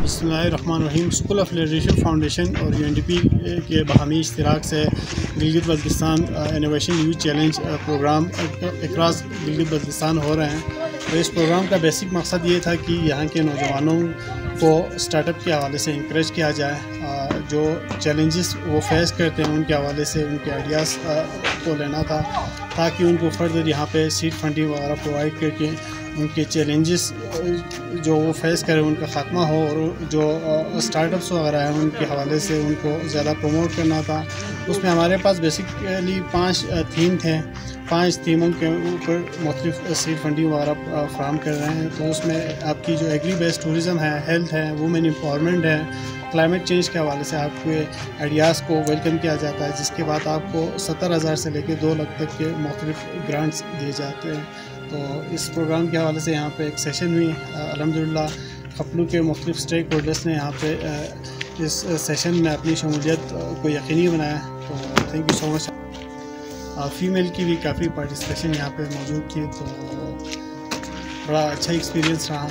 بسم اللہ الرحمن الرحیم۔ اسکول آف لیڈرشپ فاؤنڈیشن اور UNDP کے باہمی اشتراک سے Gilgit Baltistan innovation youth challenge programme across Gilgit Baltistan ہو رہے ہیں۔ تو اس پروگرام کا بیسک مقصد یہ تھا کہ یہاں کے نوجوانوں کو اسٹارٹ اپ کے حوالے سے انکریج کیا جائے، جو چیلنجز وہ فیس کرتے ہیں ان کے حوالے سے ان کے آئیڈیاز کو لینا تھا، تاکہ ان کو فردر یہاں پہ سیڈ فنڈنگ وغیرہ پرووائڈ کر کے ان کے چیلنجز جو وہ فیس کریں ان کا خاتمہ ہو، اور جو اسٹارٹ اپس وغیرہ ہیں ان کے حوالے سے ان کو زیادہ پروموٹ کرنا تھا۔ اس میں ہمارے پاس بیسکلی 5 تھیم تھے، 5 تھیموں کے اوپر مختلف سیڈ فنڈنگ وغیرہ فراہم کر رہے ہیں۔ تو اس میں آپ کی جو ایگری بیسڈ ٹورزم ہے، ہیلتھ ہے، وومن امپاورمنٹ ہے، کلائمیٹ چینج کے حوالے سے آپ کے آئیڈیاز کو ویلکم کیا جاتا ہے، جس کے بعد آپ کو 70,000 سے لے کے 2 لاکھ تک کے مختلف گرانٹس دیے جاتے ہیں۔ تو اس پروگرام کے حوالے سے یہاں پہ ایک سیشن ہوئی، الحمدللہ کھپلو کے مختلف اسٹیک ہولڈرس نے یہاں پہ اس سیشن میں اپنی شمولیت کو یقینی بنایا۔ تو thank you so much. Female کی بھی کافی پارٹیسپیشن یہاں پہ موجود تھی، تو بڑا اچھا ایکسپیرینس رہا۔